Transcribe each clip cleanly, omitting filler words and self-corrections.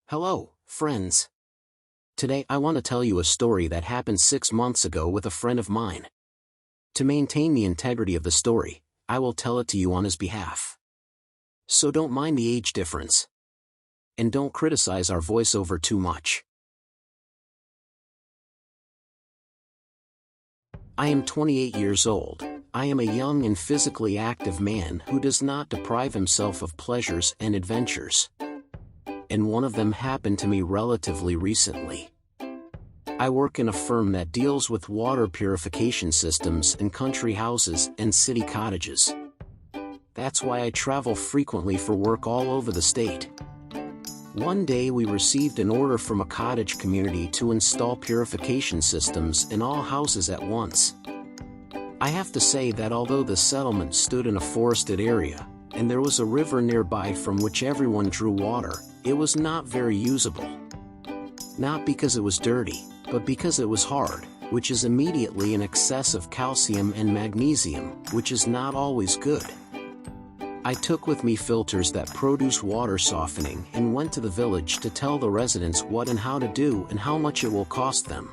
Hello, friends. Today I want to tell you a story that happened 6 months ago with a friend of mine. To maintain the integrity of the story, I will tell it to you on his behalf. So don't mind the age difference. And don't criticize our voiceover too much. I am 28 years old. I am a young and physically active man who does not deprive himself of pleasures and adventures. And one of them happened to me relatively recently. I work in a firm that deals with water purification systems in country houses and city cottages. That's why I travel frequently for work all over the state. One day we received an order from a cottage community to install purification systems in all houses at once. I have to say that although the settlement stood in a forested area, and there was a river nearby from which everyone drew water, it was not very usable. Not because it was dirty, but because it was hard, which is immediately in excess of calcium and magnesium, which is not always good. I took with me filters that produce water softening and went to the village to tell the residents what and how to do and how much it will cost them.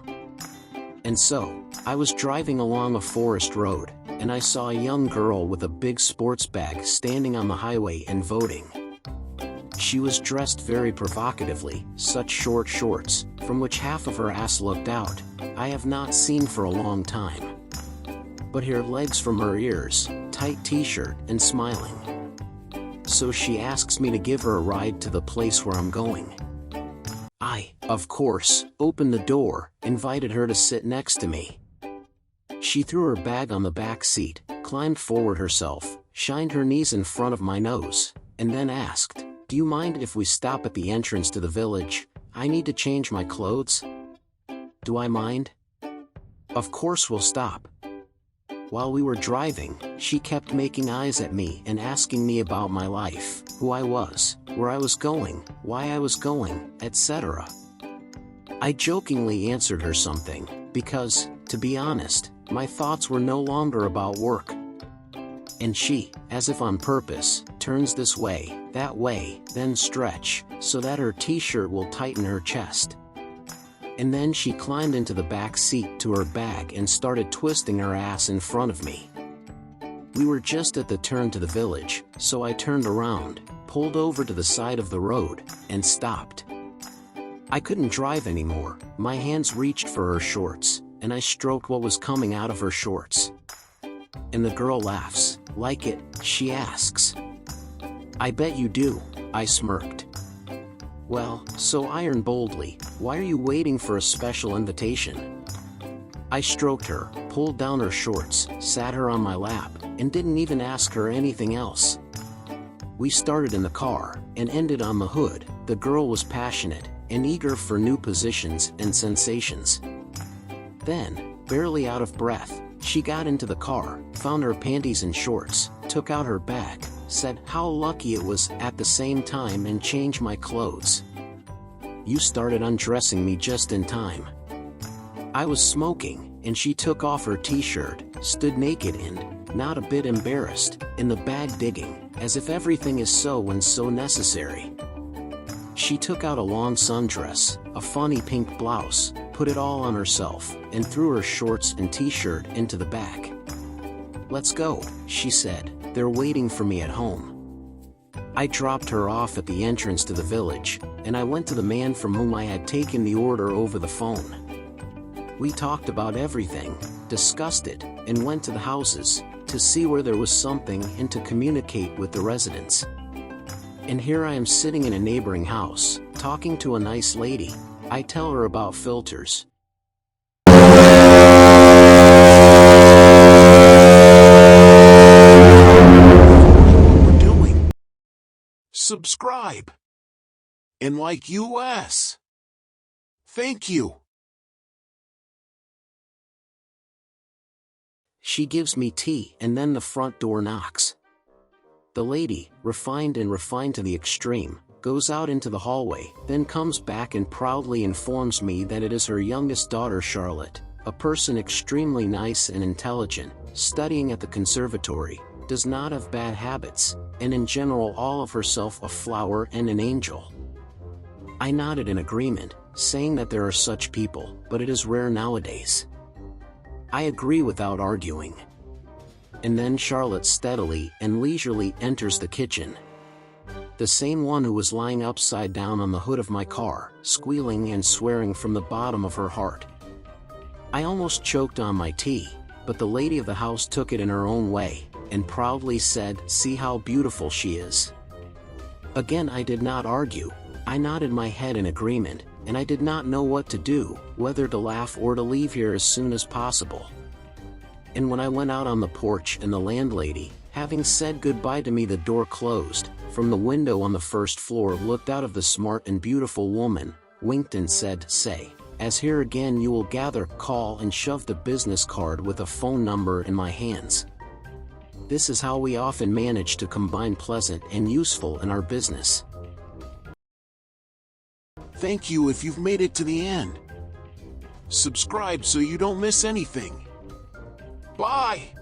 And so, I was driving along a forest road, and I saw a young girl with a big sports bag standing on the highway and voting. She was dressed very provocatively, such short shorts, from which half of her ass looked out, I have not seen for a long time. But her legs from her ears, tight t-shirt, and smiling. So she asks me to give her a ride to the place where I'm going. I, of course, opened the door, invited her to sit next to me. She threw her bag on the back seat, climbed forward herself, shined her knees in front of my nose, and then asked, "Do you mind if we stop at the entrance to the village? I need to change my clothes." Do I mind? Of course we'll stop. While we were driving, she kept making eyes at me and asking me about my life, who I was, where I was going, why I was going, etc. I jokingly answered her something, because, to be honest, my thoughts were no longer about work. And she, as if on purpose, turns this way, that way, then stretch, so that her t-shirt will tighten her chest. And then she climbed into the back seat to her bag and started twisting her ass in front of me. We were just at the turn to the village, so I turned around, pulled over to the side of the road, and stopped. I couldn't drive anymore, my hands reached for her shorts, and I stroked what was coming out of her shorts. And the girl laughs. "Like it?" she asks. "I bet you do," I smirked. "Well, so iron boldly, why are you waiting for a special invitation?" I stroked her, pulled down her shorts, sat her on my lap, and didn't even ask her anything else. We started in the car, and ended on the hood. The girl was passionate, and eager for new positions and sensations. Then, barely out of breath, she got into the car, found her panties and shorts, took out her bag, said how lucky it was at the same time and changed my clothes. You started undressing me just in time. I was smoking, and she took off her t-shirt, stood naked and, not a bit embarrassed, in the bag digging, as if everything is so and so necessary. She took out a long sundress, a funny pink blouse, put it all on herself, and threw her shorts and t-shirt into the back. "Let's go," she said, "they're waiting for me at home." I dropped her off at the entrance to the village, and I went to the man from whom I had taken the order over the phone. We talked about everything, discussed it, and went to the houses, to see where there was something and to communicate with the residents. And here I am sitting in a neighboring house, talking to a nice lady. I tell her about filters. We're doing. Subscribe. And like US. Thank you. She gives me tea and then the front door knocks. The lady, refined to the extreme, goes out into the hallway, then comes back and proudly informs me that it is her youngest daughter Charlotte, a person extremely nice and intelligent, studying at the conservatory, does not have bad habits, and in general all of herself a flower and an angel. I nodded in agreement, saying that there are such people, but it is rare nowadays. I agree without arguing. And then Charlotte steadily and leisurely enters the kitchen. The same one who was lying upside down on the hood of my car, squealing and swearing from the bottom of her heart. I almost choked on my tea, but the lady of the house took it in her own way, and proudly said, "See how beautiful she is." Again I did not argue. I nodded my head in agreement, and I did not know what to do, whether to laugh or to leave here as soon as possible. And when I went out on the porch and the landlady, having said goodbye to me, the door closed, from the window on the first floor looked out of the smart and beautiful woman, winked and said, "Say, as here again you will gather, call," and shoved a business card with a phone number in my hands. This is how we often manage to combine pleasant and useful in our business. Thank you if you've made it to the end. Subscribe so you don't miss anything. Bye!